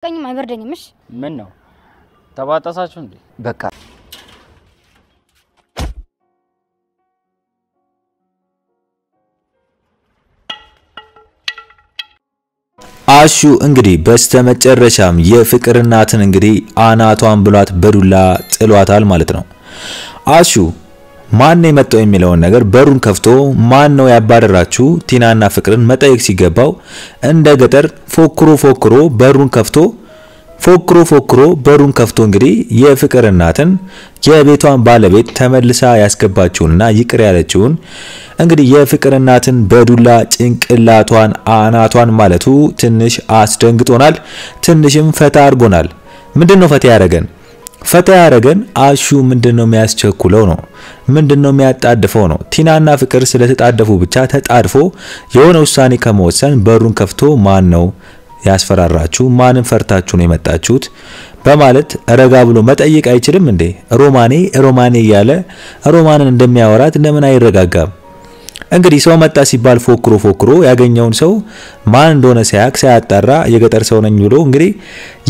ቀኝም አይበርደኝምሽ ምን ነው ተባጣሳችሁ እንዴ በቃ አሹ እንግዲህ በስተመጨረሻም የፍቅር እናትን እንግዲህ አናቷን ብሏት በዱላ ጥሏታል ማለት ነው። አሹ ማን የመጣው የሚለውን ነገር በሩን ከፍቶ ማን ነው ያባረራችሁ ቲናና ፍቅርን መጠየቅ ሲገባው እንደ ገጠር ፎክሮ በሩን ከፍቶ እንግዲህ የፍቅር እናትን የቤቷን ባለቤት ተመልሳ ያስገባችውና ይቅር ያለችውን እንግዲህ የፍቅር እናትን በዱላ ጭንቅላቷን አናቷን ማለቱ ትንሽ አስደንግጦናል። ትንሽም ፈታ አድርጎናል። ምንድነው ፈታ ያረገን አሹ ምንድነው የሚያስቸኩለው ነው? ምንድነው የሚያጣድፈው ነው? ቲናና ፍቅር ስለተጣደፉ ብቻ ተጣድፎ የሆነ ውሳኔ ከመወሰን በሩን ከፍቶ ማን ነው ያስፈራራችሁ ማንን ፈርታችሁ ነው የመጣችሁት በማለት ረጋ ብሎ መጠየቅ አይችልም እንዴ? ሮማኔ ያለ ሮማንን እንደሚያወራት ለምን አይረጋጋም? እንግዲህ ሰው መጣ ሲባል ፎክሮ ያገኘውን ሰው ማን እንደሆነ ሳያጣራ የገጠር ሰው ነኝ ብሎ እንግዲህ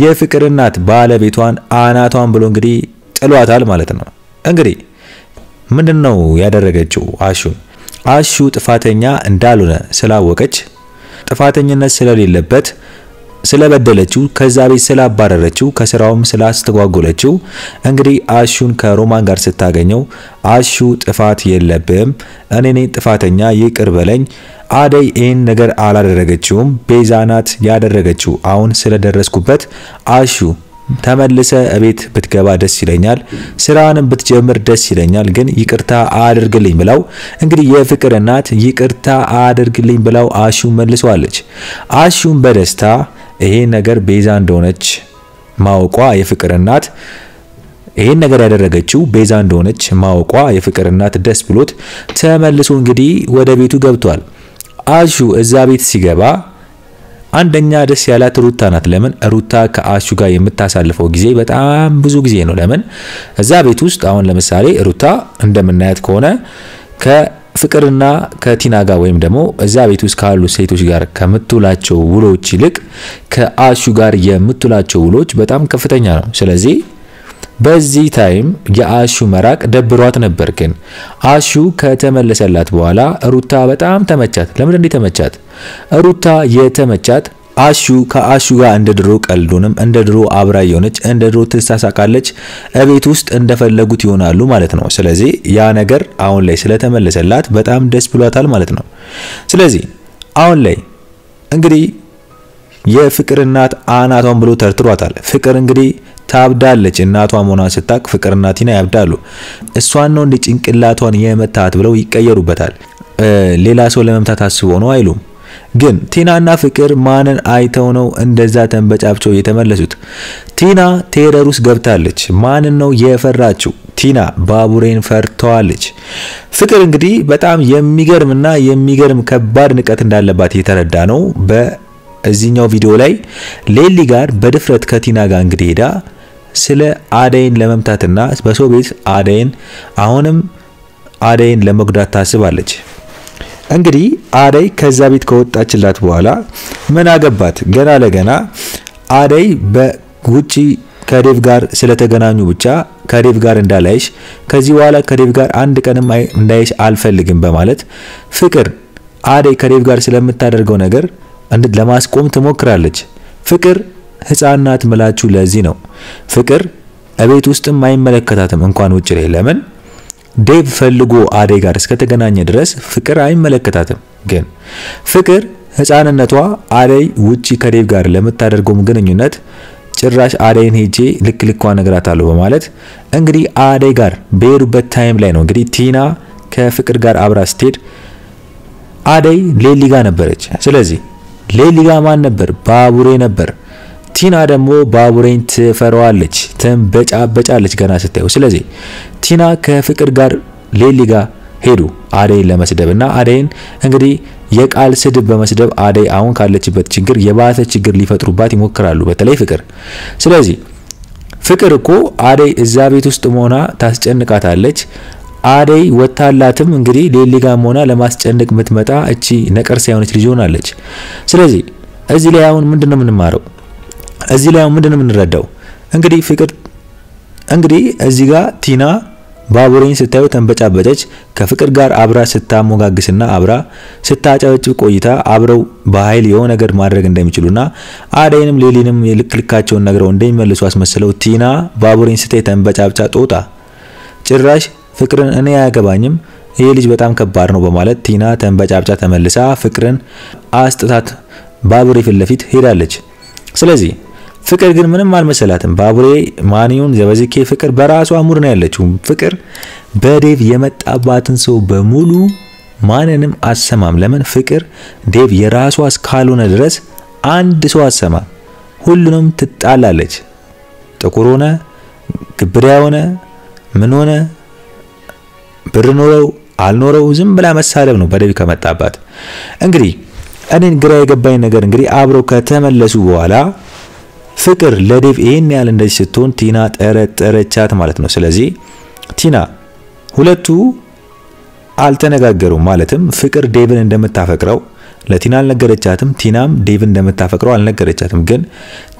የፍቅር እናት ባለቤቷን አናቷን ብሎ እንግዲህ ጥሏታል ማለት ነው። እንግዲህ ምንድነው ያደረገችው? አሹ ጥፋተኛ እንዳልሆነ ስላወቀች ጥፋተኝነት ስለሌለበት ስለበደለችው ከዛ ቤት ስላባረረችው ከስራውም ስላስተጓጎለችው እንግዲህ አሹን ከሮማን ጋር ስታገኘው አሹ ጥፋት የለብም እኔ ነኝ ጥፋተኛ ይቅር በለኝ አደይ ይሄን ነገር አላደረገችውም ቤዛናት ያደረገችው አሁን ስለደረስኩበት አሹ ተመልሰ እቤት ብትገባ ደስ ይለኛል ስራንም ብትጀምር ደስ ይለኛል ግን ይቅርታ አድርግልኝ ብለው እንግዲህ የፍቅር እናት ይቅርታ አድርግልኝ ብለው አሹ መልሷለች። አሹን በደስታ ይሄ ነገር ቤዛ እንደሆነች ማወቋ የፍቅር እናት ይሄን ነገር ያደረገችው ቤዛ እንደሆነች ማወቋ የፍቅር እናት ደስ ብሎት ተመልሶ እንግዲህ ወደ ቤቱ ገብቷል። አሹ እዛ ቤት ሲገባ አንደኛ ደስ ያላት ሩታ ናት። ለምን ሩታ ከአሹ ጋር የምታሳልፈው ጊዜ በጣም ብዙ ጊዜ ነው። ለምን እዛ ቤት ውስጥ አሁን ለምሳሌ ሩታ እንደምናያት ከሆነ ከፍቅርና ከቲና ጋር ወይም ደግሞ እዛ ቤት ውስጥ ካሉ ሴቶች ጋር ከምትውላቸው ውሎች ይልቅ ከአሹ ጋር የምትውላቸው ውሎች በጣም ከፍተኛ ነው። ስለዚህ በዚህ ታይም የአሹ መራቅ ደብሯት ነበር። ግን አሹ ከተመለሰላት በኋላ ሩታ በጣም ተመቻት። ለምን እንዴ ተመቻት? ሩታ የተመቻት አሹ ከአሹ ጋር እንደ ድሮ ቀልዱንም እንደ ድሮ አብራ የሆነች እንደ ድሮ ትሳሳቃለች እቤት ውስጥ እንደፈለጉት ይሆናሉ ማለት ነው። ስለዚህ ያ ነገር አሁን ላይ ስለተመለሰላት በጣም ደስ ብሏታል ማለት ነው። ስለዚህ አሁን ላይ እንግዲህ የፍቅር እናት አናቷን ብሎ ተርትሯታል። ፍቅር እንግዲህ ታብዳለች እናቷ መሆኗን ስታቅ ፍቅርና ቲና ያብዳሉ። እሷን ነው እንደ ጭንቅላቷን የመታት ብለው ይቀየሩበታል። ሌላ ሰው ለመምታት አስቦ ነው አይሉም። ግን ቲናና ፍቅር ማንን አይተው ነው እንደዛ ተንበጫብቸው የተመለሱት? ቲና ቴረር ውስጥ ገብታለች። ማንን ነው የፈራችው? ቲና ባቡሬን ፈርተዋለች። ፍቅር እንግዲህ በጣም የሚገርም ከባድ ንቀት እንዳለባት የተረዳ ነው። በዚህኛው ቪዲዮ ላይ ሌሊ ጋር በድፍረት ከቲና ጋር እንግዲህ ሄዳ ስለ አደይን ለመምታትና በሰው ቤት አደይን ለመጉዳት ታስባለች። እንግዲህ አደይ ከዛ ቤት ከወጣችላት በኋላ ምን አገባት? ገና ለገና አደይ በውጪ ከዴቭ ጋር ስለተገናኙ ብቻ ከዴቭ ጋር እንዳላይሽ ከዚህ በኋላ ከዴቭ ጋር አንድ ቀንም እንዳይሽ አልፈልግም በማለት ፍቅር አደይ ከዴቭ ጋር ስለምታደርገው ነገር ለማስቆም ትሞክራለች። ፍቅር ህፃናት ምላችሁ ለዚህ ነው። ፍቅር እቤት ውስጥም አይመለከታትም እንኳን ውጭ ላይ። ለምን ዴቭ ፈልጎ አደይ ጋር እስከተገናኘ ድረስ ፍቅር አይመለከታትም። ግን ፍቅር ህፃንነቷ አደይ ውጪ ከዴቭ ጋር ለምታደርገው ግንኙነት ጭራሽ አደይን ሄጄ ልክልኳ ነገራታለሁ በማለት እንግዲህ አደይ ጋር በሄዱበት ታይም ላይ ነው እንግዲህ ቲና ከፍቅር ጋር አብራ ስትሄድ አደይ ሌሊ ጋር ነበረች። ስለዚህ ሌሊ ጋር ማን ነበር? ባቡሬ ነበር። ቲና ደግሞ ባቡሬን ትፈራዋለች፣ ተንበጫበጫለች ገና ስታዩ። ስለዚህ ቲና ከፍቅር ጋር ሌሊ ጋር ሄዱ አደይን ለመስደብና አደይን እንግዲህ የቃል ስድብ በመስደብ አደይ አሁን ካለችበት ችግር የባሰ ችግር ሊፈጥሩባት ይሞክራሉ፣ በተለይ ፍቅር። ስለዚህ ፍቅር እኮ አደይ እዛ ቤት ውስጥ ሆና ታስጨንቃታለች። አደይ ወታላትም እንግዲህ ሌሊ ጋር ሆና ለማስጨነቅ የምትመጣ እቺ ነቀርሳ የሆነች ልጅ ሆናለች። ስለዚህ እዚህ ላይ አሁን ምንድነው የምንማረው? እዚህ ላይ ምንድነው የምንረዳው? እንግዲህ ፍቅር እንግዲህ እዚህ ጋር ቲና ባቡሬን ስታዩ ተንበጫበጨች። ከፍቅር ጋር አብራ ስታሞጋግስና አብራ ስታጨበጭብ ቆይታ አብረው በኃይል የሆነ ነገር ማድረግ እንደሚችሉና አደይንም ሌሊንም ልክልካቸውን ነግረው እንደሚመልሱ አስመስለው ቲና ባቡሬን ስታይ ተንበጫብጫ ጦጣ ጭራሽ ፍቅርን እኔ አያገባኝም ይሄ ልጅ በጣም ከባድ ነው በማለት ቲና ተንበጫብጫ ተመልሳ ፍቅርን አስጥታት ባቡሬ ፊት ለፊት ሄዳለች። ስለዚህ ፍቅር ግን ምንም አልመሰላትም። ባቡሬ ማንዩን ዘበዝኬ ፍቅር በራሷ ሙድ ነው ያለችው። ፍቅር በዴቭ የመጣባትን ሰው በሙሉ ማንንም አሰማም። ለምን? ፍቅር ዴቭ የራሷ እስካልሆነ ድረስ አንድ ሰው አሰማም። ሁሉንም ትጣላለች። ጥቁር ሆነ ግብዳ ሆነ ምን ሆነ ብር ኖረው አልኖረው ዝም ብላ መሳለብ ነው በዴቭ ከመጣባት። እንግዲህ እኔን ግራ የገባኝ ነገር እንግዲህ አብረው ከተመለሱ በኋላ ፍቅር ለዴቭ ይሄን ያህል እንደዚህ ስትሆን ቲና ጠረጠረቻት ማለት ነው። ስለዚህ ቲና ሁለቱ አልተነጋገሩም። ማለትም ፍቅር ዴቭን እንደምታፈቅረው ለቲና አልነገረቻትም፣ ቲናም ዴቭን እንደምታፈቅረው አልነገረቻትም። ግን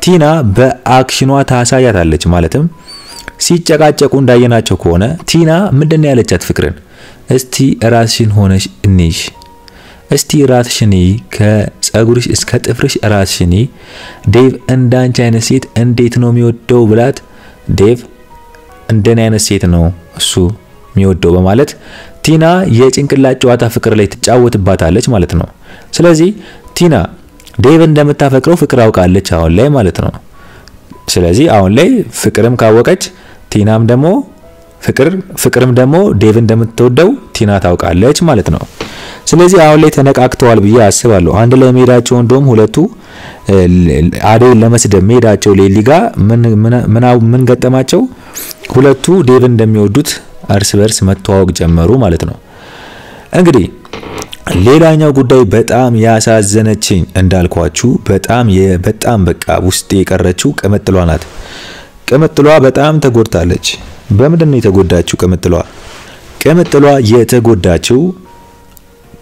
ቲና በአክሽኗ ታሳያታለች። ማለትም ሲጨቃጨቁ እንዳየናቸው ከሆነ ቲና ምንድነው ያለቻት ፍቅርን? እስቲ ራስሽን ሆነሽ እንይሽ፣ እስቲ ራስሽን ከጸጉርሽ እስከ ጥፍርሽ ራስሽን ዴቭ እንዳንቺ አይነት ሴት እንዴት ነው የሚወደው ብላት ዴቭ እንደኔ አይነት ሴት ነው እሱ የሚወደው በማለት ቲና የጭንቅላት ጨዋታ ፍቅር ላይ ትጫወትባታለች ማለት ነው። ስለዚህ ቲና ዴቭ እንደምታፈቅረው ፍቅር አውቃለች አሁን ላይ ማለት ነው። ስለዚህ አሁን ላይ ፍቅርም ካወቀች ቲናም ደግሞ ፍቅርም ደግሞ ዴቭ እንደምትወደው ቲና ታውቃለች ማለት ነው። ስለዚህ አሁን ላይ ተነቃቅተዋል ብዬ አስባለሁ። አንድ ላይ ሜዳቸው እንደውም ሁለቱ አደይ ለመስደብ ሜዳቸው ሌሊ ጋር ምን ገጠማቸው? ሁለቱ ዴቭ እንደሚወዱት እርስ በርስ መተዋወቅ ጀመሩ ማለት ነው። እንግዲህ ሌላኛው ጉዳይ በጣም ያሳዘነችኝ እንዳልኳችሁ በጣም በቃ ውስጥ የቀረችው ቅምጥሏ ናት። ቅምጥሏ በጣም ተጎድታለች። በምንድነው የተጎዳችው? ቅምጥሏ የተጎዳችው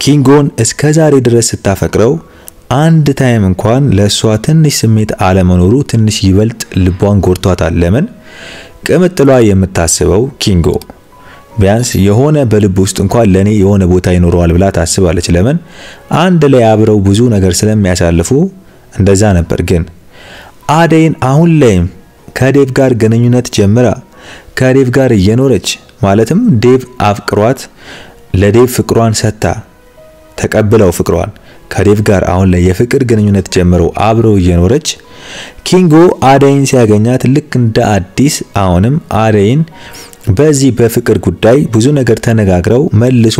ኪንጎን እስከዛሬ ድረስ ስታፈቅረው አንድ ታይም እንኳን ለሷ ትንሽ ስሜት አለመኖሩ ትንሽ ይበልጥ ልቧን ጎርቷታል። ለምን? ቅምጥሏ የምታስበው ኪንጎ ቢያንስ የሆነ በልብ ውስጥ እንኳን ለኔ የሆነ ቦታ ይኖረዋል ብላ ታስባለች። ለምን? አንድ ላይ አብረው ብዙ ነገር ስለሚያሳልፉ እንደዛ ነበር። ግን አደይን አሁን ላይ ከዴቭ ጋር ግንኙነት ጀምራ ከዴቭ ጋር እየኖረች ማለትም ዴቭ አፍቅሯት ለዴቭ ፍቅሯን ሰጣ ተቀበለው ፍቅሯን ከዴቭ ጋር አሁን ላይ የፍቅር ግንኙነት ጀምረው አብረው እየኖረች ኪንጎ አደይን ሲያገኛት ልክ እንደ አዲስ አሁንም አደይን በዚህ በፍቅር ጉዳይ ብዙ ነገር ተነጋግረው መልሶ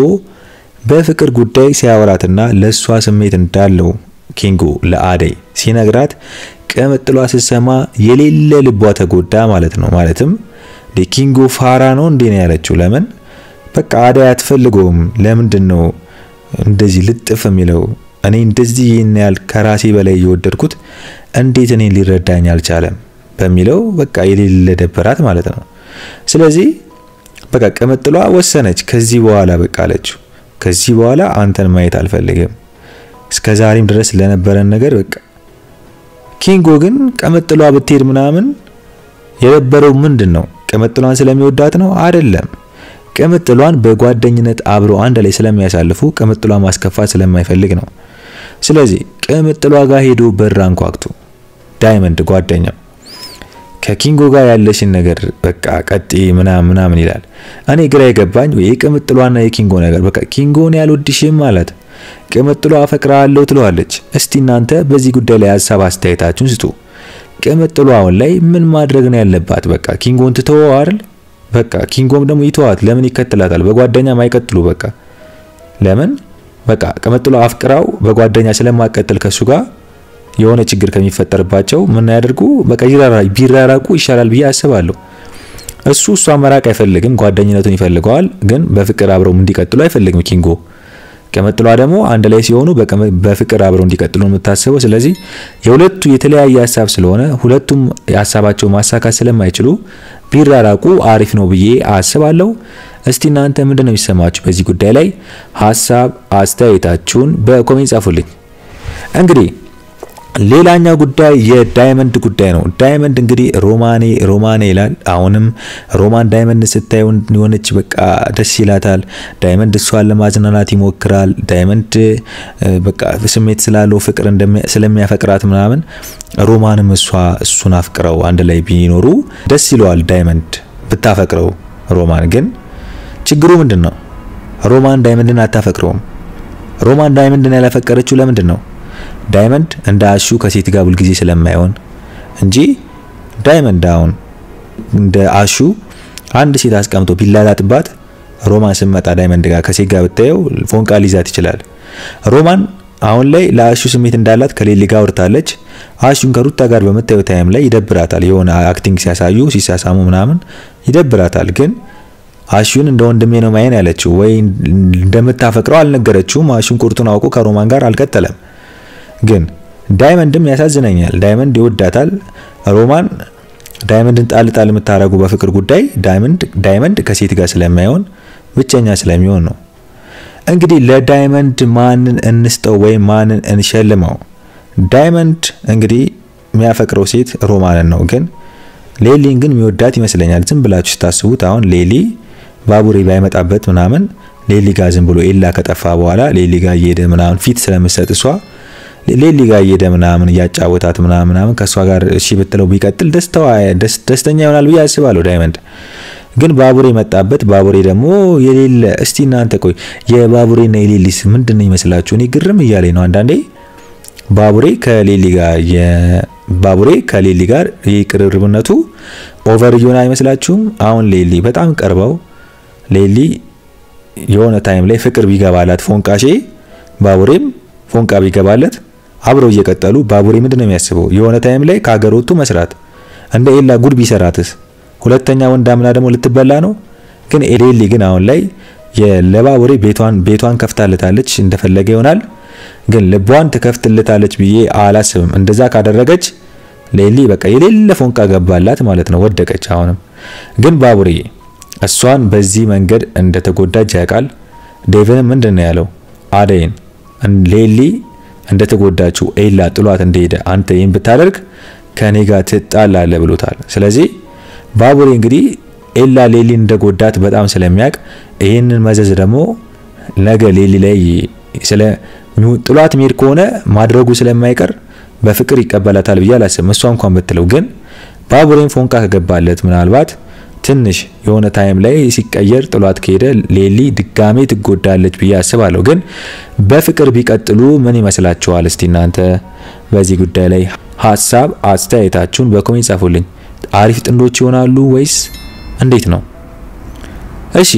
በፍቅር ጉዳይ ሲያወራትና ለሷ ስሜት እንዳለው ኪንጎ ለአደይ ሲነግራት ቅምጥሏ ሲሰማ የሌለ ልቧ ተጎዳ ማለት ነው። ማለትም ኪንጎ ፋራ ነው እንዴ ነው ያለችው። ለምን? በቃ አደይ አትፈልገውም። ለምንድነው እንደዚህ ልጥፍ የሚለው? እኔ እንደዚህ ይናል ከራሴ በላይ እየወደድኩት እንዴት እኔ ሊረዳኝ አልቻለም በሚለው በቃ የሌለ ደበራት ማለት ነው። ስለዚህ በቃ ቅምጥሏ ወሰነች። ከዚህ በኋላ በቃ አለችው ከዚህ በኋላ አንተን ማየት አልፈልግም እስከዛሬም ድረስ ለነበረን ነገር በቃ። ኪንጎ ግን ቅምጥሏ ብትሄድ ምናምን የነበረው ምንድነው? ቅምጥሏን ስለሚወዳት ነው አይደለም። ቅምጥሏን በጓደኝነት አብሮ አንድ ላይ ስለሚያሳልፉ ቅምጥሏ ማስከፋት ስለማይፈልግ ነው። ስለዚህ ቅምጥሏ ጋር ሄዶ በር አንኳኩቶ ዳይመንድ ጓደኛው ከኪንጎ ጋር ያለሽን ነገር በቃ ቀጥ ምናምን ይላል። እኔ ግራ የገባኝ ወይ ቅምጥሏና የኪንጎ ነገር በቃ ኪንጎን ያልወድሽም ማለት ቅምጥሏ አፈቅራለሁ ትለዋለች። እስቲ እናንተ በዚህ ጉዳይ ላይ ሐሳብ አስተያየታችሁን ስጡ። ቅምጥሏ አሁን ላይ ምን ማድረግ ነው ያለባት? በቃ ኪንጎን ትተወው አይደል? በቃ ኪንጎም ደግሞ ይተዋት። ለምን ይከተላታል? በጓደኛ ማይቀጥሉ በቃ ለምን በቃ ቅምጥሏ አፍቅራው በጓደኛ ስለማቀጥል ከሱ ጋር የሆነ ችግር ከሚፈጠርባቸው ምን ያደርጉ? በቃ ቢራራቁ ይሻላል ብዬ አስባለሁ። እሷ መራቅ አይፈልግም፣ ጓደኝነቱን ይፈልገዋል። ግን በፍቅር አብረው እንዲቀጥሉ አይፈልግም ኪንጎ። ቅምጥሏ ደግሞ አንድ ላይ ሲሆኑ በፍቅር አብረው እንዲቀጥሉ የምታስበው። ስለዚህ የሁለቱ የተለያየ ሐሳብ ስለሆነ ሁለቱም ሐሳባቸው ማሳካት ስለማይችሉ ቢራራቁ አሪፍ ነው ብዬ አስባለሁ። እስቲ እናንተ ምንድነው የሚሰማችሁ በዚህ ጉዳይ ላይ? ሐሳብ አስተያየታችሁን በኮሜንት ጻፉልኝ። እንግዲህ ሌላኛው ጉዳይ የዳይመንድ ጉዳይ ነው። ዳይመንድ እንግዲህ ሮማኔ ይላል። አሁንም ሮማን ዳይመንድ ስታዩ የሆነች በቃ ደስ ይላታል። ዳይመንድ እሷን ለማዝናናት ይሞክራል። ዳይመንድ በቃ ስሜት ስላለው ፍቅር ስለሚያፈቅራት ምናምን ሮማንም እሱን አፍቅረው አንድ ላይ ቢኖሩ ደስ ይለዋል ዳይመንድ ብታፈቅረው። ሮማን ግን ችግሩ ምንድነው? ሮማን ዳይመንድን አታፈቅረውም። ሮማን ዳይመንድን ያላፈቀረችው ለምንድን ነው? ዳይመንድ እንደ አሹ ከሴት ጋር ሁሉ ጊዜ ስለማይሆን እንጂ ዳይመንድ አሁን እንደ አሹ አንድ ሴት አስቀምጦ ቢላላጥባት ሮማን ስመጣ ዳይመንድ ጋር ከሴት ጋር ብታየው ፎንቃ ሊይዛት ይችላል። ሮማን አሁን ላይ ለአሹ ስሜት እንዳላት ከሌሊ ጋር ወርታለች። አሹን ከሩታ ጋር በመታየው ታይም ላይ ይደብራታል። የሆነ አክቲንግ ሲያሳዩ ሲሳሳሙ ምናምን ይደብራታል። ግን አሹን እንደ ወንድሜ ነው ማየን ያለችው ወይ እንደምታፈቅረው አልነገረችውም። አሹን ቁርጡን አውቆ ከሮማን ጋር አልቀጠለም። ግን ዳይመንድም ያሳዝነኛል። ዳይመንድ ይወዳታል። ሮማን ዳይመንድን ጣልጣል የምታረጉ በፍቅር ጉዳይ ዳይመንድ ከሴት ጋር ስለማይሆን ብቸኛ ስለሚሆን ነው። እንግዲህ ለዳይመንድ ማንን እንስጠው ወይ ማንን እንሸልመው? ዳይመንድ እንግዲህ የሚያፈቅረው ሴት ሮማንን ነው። ግን ሌሊን ግን የሚወዳት ይመስለኛል። ዝም ብላችሁ ስታስቡት አሁን ሌሊ ባቡሬ ባይመጣበት ምናምን ሌሊ ጋር ዝም ብሎ ኤላ ከጠፋ በኋላ ሌሊ ጋር እየሄደ ምናምን ፊት ስለምሰጥ እሷ ሌሊ ጋር እየሄደ ምናምን እያጫወታት ምናምን ከሷ ጋር እሺ ብትለው ቢቀጥል ደስተኛ ይሆናል ብዬ አስባለሁ ዳይመንድ። ግን ባቡሬ መጣበት። ባቡሬ ደግሞ የሌለ እስቲ እናንተ ቆይ የባቡሬና የሌሊስ ምንድነው ይመስላችሁ? እኔ ግርም እያለኝ ነው አንዳንዴ። ባቡሬ ከሌሊ ጋር የቅርርብነቱ ኦቨር ይሆን አይመስላችሁም? አሁን ሌሊ በጣም ቀርበው ሌሊ የሆነ ታይም ላይ ፍቅር ቢገባላት ፎንቃሼ ባቡሬም ፎንቃ ቢገባለት አብረው እየቀጠሉ ባቡሬ ምንድነው የሚያስበው? የሆነ ታይም ላይ ከሀገር ወጥቶ መስራት እንደ ኤላ ጉድ ቢሰራትስ? ሁለተኛ ወንዳምና ደግሞ ልትበላ ነው። ግን ሌሊ ግን አሁን ላይ ለባቡሬ ቤቷን ከፍታለታለች፣ እንደፈለገ ይሆናል። ግን ልቧን ትከፍትለታለች ብዬ አላስብም። እንደዛ ካደረገች ሌሊ በቃ የሌለ ፎንቃ ገባላት ማለት ነው፣ ወደቀች። አሁንም ግን ባቡሬ እሷን በዚህ መንገድ እንደተጎዳች ያውቃል። ዴቭን ምንድነው ያለው? አደይን ሌሊ እንደተጎዳችው ኤላ ጥሏት እንደሄደ አንተ ይሄን ብታደርግ ከኔ ጋር ትጣላለህ ብሎታል። ስለዚህ ባቡሬ እንግዲህ ኤላ ሌሊ እንደጎዳት በጣም ስለሚያውቅ ይሄንን መዘዝ ደግሞ ነገ ሌሊ ላይ ጥሏት ሚር ከሆነ ማድረጉ ስለማይቀር በፍቅር ይቀበላታል ብዬ አላስብም። እሷ እንኳን ብትለው ግን ባቡሬን ፎንቃ ከገባለት ምናልባት ትንሽ የሆነ ታይም ላይ ሲቀየር ጥሏት ከሄደ ሌሊ ድጋሜ ትጎዳለች ብዬ አስባለሁ። ግን በፍቅር ቢቀጥሉ ምን ይመስላችኋል? እስቲ እናንተ በዚህ ጉዳይ ላይ ሐሳብ አስተያየታችሁን በኮሜንት ጻፉልኝ። አሪፍ ጥንዶች ይሆናሉ ወይስ እንዴት ነው? እሺ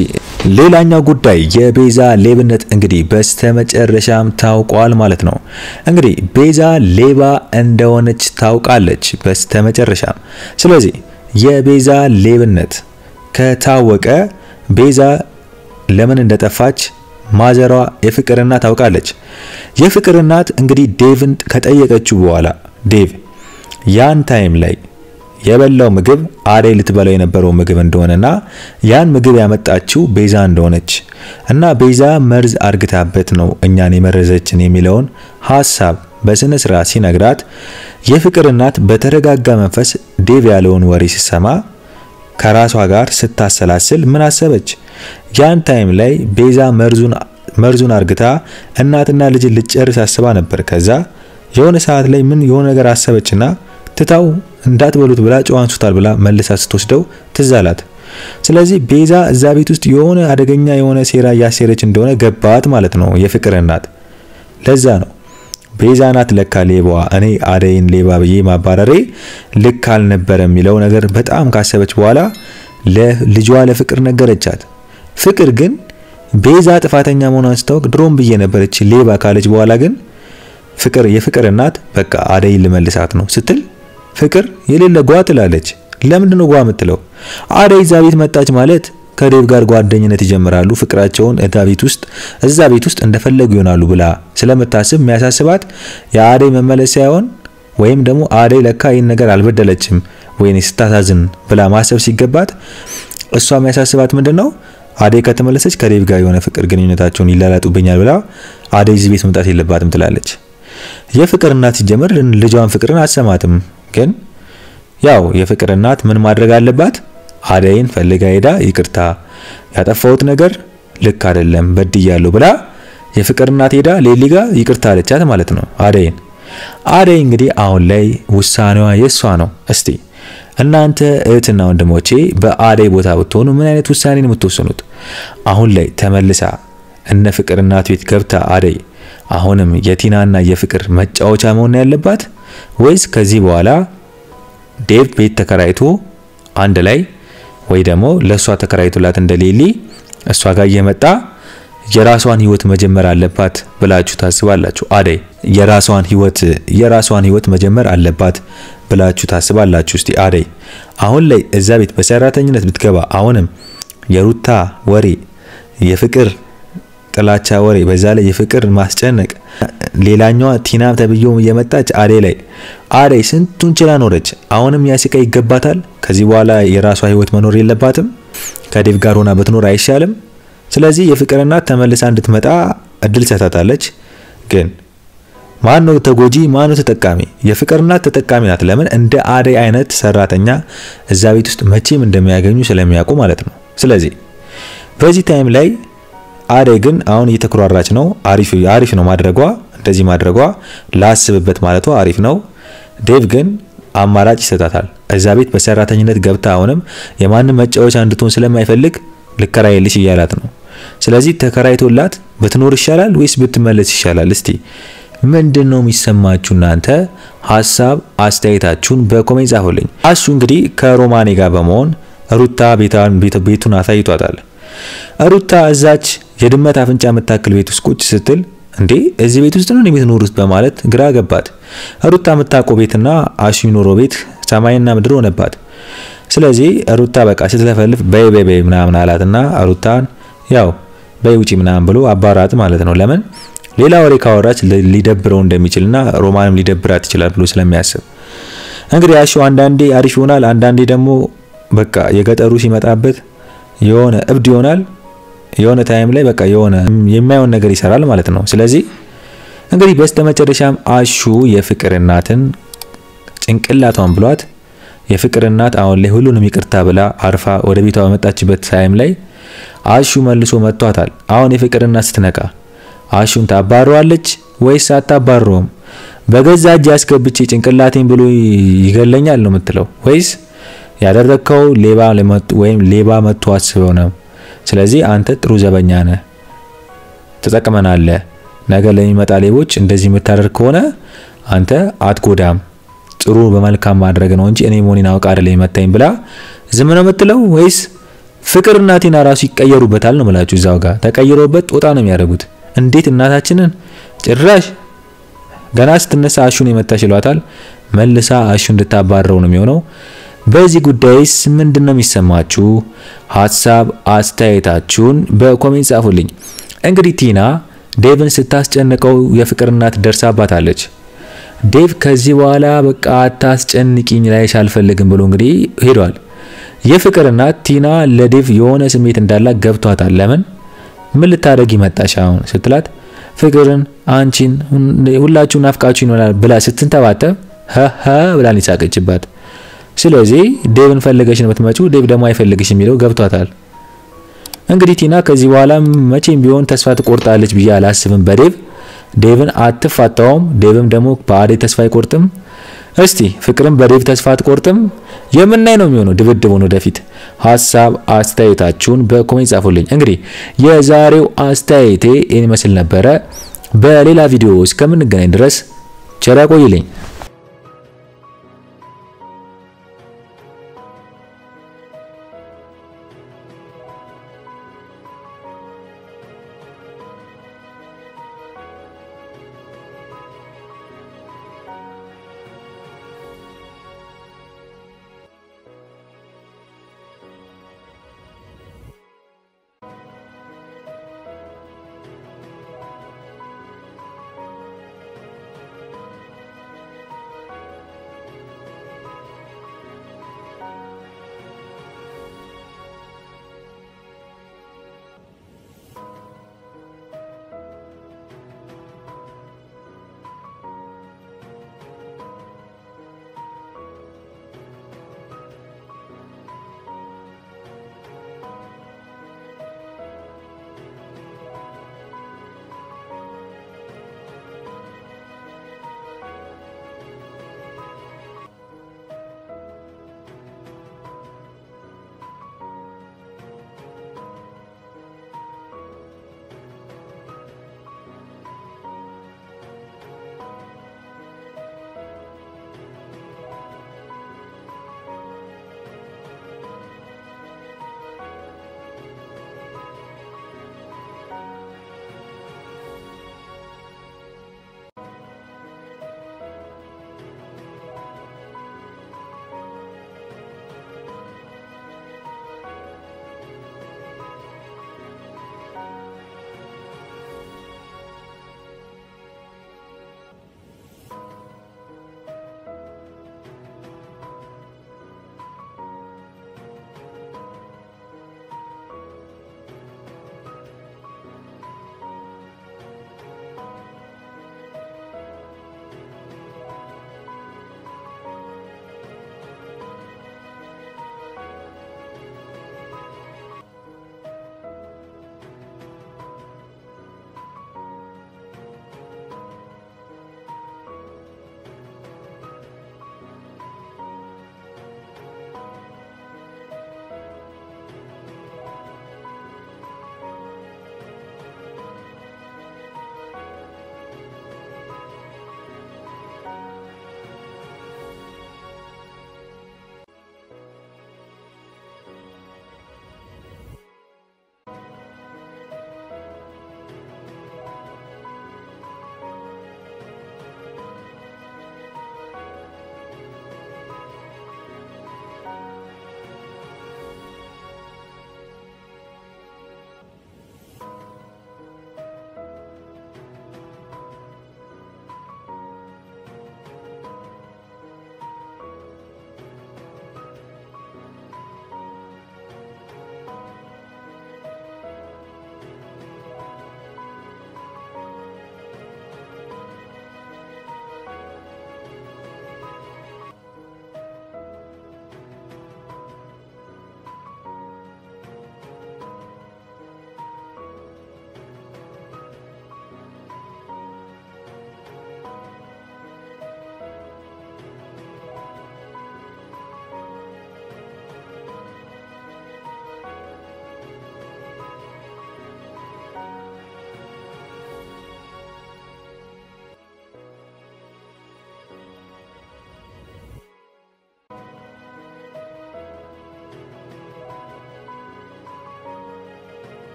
ሌላኛው ጉዳይ የቤዛ ሌብነት እንግዲህ በስተመጨረሻም ታውቋል ማለት ነው። እንግዲህ ቤዛ ሌባ እንደሆነች ታውቃለች በስተመጨረሻም። ስለዚህ የቤዛ ሌብነት ከታወቀ ቤዛ ለምን እንደጠፋች ማዘሯ የፍቅር እናት ታውቃለች። የፍቅር እናት እንግዲህ ዴቭን ከጠየቀችው በኋላ ዴቭ ያን ታይም ላይ የበላው ምግብ አደይ ልትበላው የነበረው ምግብ እንደሆነና ያን ምግብ ያመጣችው ቤዛ እንደሆነች እና ቤዛ መርዝ አርግታበት ነው እኛን የመረዘችን የሚለውን ሐሳብ በስነ ስርዓት ሲነግራት የፍቅር እናት በተረጋጋ መንፈስ ዴቭ ያለውን ወሬ ሲሰማ ከራሷ ጋር ስታሰላስል ምን አሰበች? ያን ታይም ላይ ቤዛ መርዙን አርግታ እናትና ልጅ ልጨርስ አስባ ነበር። ከዛ የሆነ ሰዓት ላይ ምን የሆነ ነገር አሰበችና ትታው እንዳትበሉት ብላ ጨዋንሱታል ብላ መልሳ ስትወስደው ትዛላት። ስለዚህ ቤዛ እዛ ቤት ውስጥ የሆነ አደገኛ የሆነ ሴራ ያሰረች እንደሆነ ገባት ማለት ነው የፍቅር እናት። ለዛ ነው ቤዛ ናት ለካ ሌባዋ፣ እኔ አደይን ሌባ ብዬ ማባረሬ ልክ አልነበረም የሚለው ነገር በጣም ካሰበች በኋላ ለልጇ ለፍቅር ነገረቻት። ፍቅር ግን ቤዛ ጥፋተኛ መሆኗን ስታውቅ ድሮም ብዬ ነበረች ሌባ ካለች በኋላ ግን የፍቅር እናት በቃ አደይ ልመልሳት ነው ስትል ፍቅር የሌለ ጓ ትላለች። ለምንድን ነው ጓ የምትለው? አደይ እዛ ቤት መጣች ማለት ከዴቭ ጋር ጓደኝነት ይጀምራሉ፣ ፍቅራቸውን እዛ ቤት ውስጥ እንደፈለጉ ይሆናሉ ብላ ስለምታስብ የሚያሳስባት የአደይ መመለስ ሳይሆን ወይም ደግሞ አደይ ለካ ይሄን ነገር አልበደለችም ወይኔ ስታሳዝን ብላ ማሰብ ሲገባት እሷ የሚያሳስባት ምንድነው? አደይ ከተመለሰች ከዴቭ ጋር የሆነ ፍቅር ግንኙነታቸውን ይላላጡብኛል ብላ አደይ እዚህ ቤት መምጣት የለባትም ትላለች። የፍቅር እናት ሲጀምር ልጇን ፍቅርን አሰማትም። ግን ያው የፍቅር እናት ምን ማድረግ አለባት? አደይን ፈልጋ ሄዳ ይቅርታ ያጠፋሁት ነገር ልክ አይደለም በድያለሁ ብላ የፍቅር እናት ሄዳ ሌሊ ጋር ይቅርታ አለቻት ማለት ነው አደይን። አደይ እንግዲህ አሁን ላይ ውሳኔዋ የሷ ነው። እስቲ እናንተ እህትና ወንድሞቼ በአደይ ቦታ ብትሆኑ ምን አይነት ውሳኔ ነው የምትወስኑት? አሁን ላይ ተመልሳ እነ ፍቅር እናት ቤት ገብታ አደይ አሁንም የቲናና የፍቅር መጫወቻ መሆን ያለባት ወይስ ከዚህ በኋላ ዴቭ ቤት ተከራይቶ አንድ ላይ ወይ ደግሞ ለሷ ተከራይቶላት እንደ ሌሊ እሷ ጋር እየመጣ የራሷን ህይወት መጀመር አለባት ብላችሁ ታስባላችሁ? አደይ የራሷን ህይወት መጀመር አለባት ብላችሁ ታስባላችሁ? እስቲ አደይ አሁን ላይ እዛ ቤት በሰራተኝነት ብትገባ አሁንም የሩታ ወሬ የፍቅር ጥላቻ ወሬ በዛ ላይ የፍቅር ማስጨነቅ ሌላኛዋ ቲና ተብየው እየመጣች አደይ ስንቱን ችላ ኖረች። አሁንም ያስቃ ይገባታል። ከዚህ በኋላ የራሷ ህይወት መኖር የለባትም? ከዴቭ ጋር ሆና ብትኖር አይሻልም? ስለዚህ የፍቅር እናት ተመልሳ እንድትመጣ እድል ሰጣታለች። ግን ማን ነው ተጎጂ ማን ነው ተጠቃሚ? የፍቅር እናት ተጠቃሚ ናት። ለምን? እንደ አደይ አይነት ሰራተኛ እዛ ቤት ውስጥ መቼም እንደሚያገኙ ስለሚያውቁ ማለት ነው። ስለዚህ በዚህ ታይም ላይ አደይ ግን አሁን እየተኩራራች ነው። አሪፍ ነው ማድረጓ፣ እንደዚህ ማድረጓ ላስብበት ማለቷ አሪፍ ነው። ዴቭ ግን አማራጭ ይሰጣታል። እዛ ቤት በሰራተኝነት ገብታ አሁንም የማንም መጫወቻ እንድትሆን ስለማይፈልግ ልከራይልሽ እያላት ነው። ስለዚህ ተከራይቶላት ብትኖር ይሻላል ወይስ ብትመለስ ይሻላል? እስቲ ምንድነው የሚሰማችሁ እናንተ? ሐሳብ አስተያየታችሁን በኮሜንት ጻፉልኝ። አሹ እንግዲህ ከሮማኔ ጋር በመሆን ሩታ ቤቱን አሳይቷታል። ሩታ እዛች የድመት አፍንጫ መታከል ቤት ውስጥ ቁጭ ስትል እንዴ እዚህ ቤት ውስጥ ነው የምትኖሩት በማለት ግራ ገባት። ሩታ የምታውቀው ቤትና አሹ የሚኖረው ቤት ሰማይና ምድር ሆነባት። ስለዚህ ሩታ በቃ ስትለፈልፍ በይ ምናምን አላትና ሩታን ያው በይ ውጪ ምናምን ብሎ አባራት ማለት ነው። ለምን ሌላ ወሬ ካወራች ሊደብረው እንደሚችልና ሮማንም ሊደብራት ይችላል ብሎ ስለሚያስብ እንግዲህ አሹ አንዳንዴ አሪፍ ይሆናል፣ አንዳንዴ ደግሞ በቃ የገጠሩ ሲመጣበት የሆነ እብድ ይሆናል። የሆነ ታይም ላይ በቃ የሆነ የማይሆን ነገር ይሰራል ማለት ነው። ስለዚህ እንግዲህ በስተመጨረሻም አሹ የፍቅር እናትን ጭንቅላቷን ብሏት የፍቅር እናት አሁን ላይ ሁሉንም ይቅርታ ብላ አርፋ ወደ ቤቷ በመጣችበት ታይም ላይ አሹ መልሶ መጥቷታል። አሁን የፍቅር እናት ስትነቃ አሹን ታባረዋለች ወይስ አታባረውም? በገዛ እጅ ያስገብቼ ጭንቅላቴን ብሎ ይገለኛል ነው የምትለው ወይስ ያደረከው ሌባ መጥቶ አስበው ነው? ስለዚህ አንተ ጥሩ ዘበኛ ነህ፣ ተጠቅመናለህ። ነገ ለሚመጣ ሌቦች እንደዚህ የምታደርግ ከሆነ አንተ አትጎዳም። ጥሩ በመልካም ማድረግ ነው እንጂ እኔ ሞኒና አውቃ አይደለም መታኝ ብላ ዝም ነው የምትለው ወይስ ፍቅር እናቴና ራሱ ይቀየሩበታል ነው ማለት? እዛው ጋር ተቀይሮበት ጦጣ ነው የሚያደርጉት። እንዴት እናታችንን ጭራሽ ገና ስትነሳ አሹን የመታሽሏታል መልሳ አሹ እንድታባረው ነው የሚሆነው። በዚህ ጉዳይስ ምንድነው የሚሰማችሁ? ሐሳብ አስተያየታችሁን በኮሜንት ጻፉልኝ። እንግዲህ ቲና ዴቭን ስታስጨንቀው የፍቅር እናት ደርሳባታለች። ዴቭ ከዚህ በኋላ በቃ አታስጨንቂኝ ላይሽ አልፈልግም ብሎ እንግዲህ ሄዷል። የፍቅር እናት ቲና ለዴቭ የሆነ ስሜት እንዳላት ገብቷታል። ለምን ምን ልታደርጊ መጣሽ አሁን ስትላት ፍቅርን አንቺን ሁላችሁ ናፍቃችሁ ይሆናል ብላ ስትንተባተብ ብላን ይሳቀችባት። ስለዚህ ዴቭን ፈልገሽ ነው የምትመጪው፣ ዴቭ ደግሞ አይፈልግሽ የሚለው ገብቷታል። እንግዲህ ቲና ከዚህ በኋላ መቼም ቢሆን ተስፋ ትቆርጣለች ብዬ አላስብም ዴቭን አትፋታውም። ዴቭም ደግሞ በአደይ ተስፋ አይቆርጥም። እስቲ ፍቅርም በዴቭ ተስፋ አትቆርጥም። የምናይ ነው የሚሆነው ድብድቡን ወደፊት። ሐሳብ አስተያየታችሁን በኮሜንት ጻፉልኝ። እንግዲህ የዛሬው አስተያየቴ ይመስል ነበረ። በሌላ ቪዲዮ እስከምንገናኝ ድረስ ቸር ያቆይልኝ።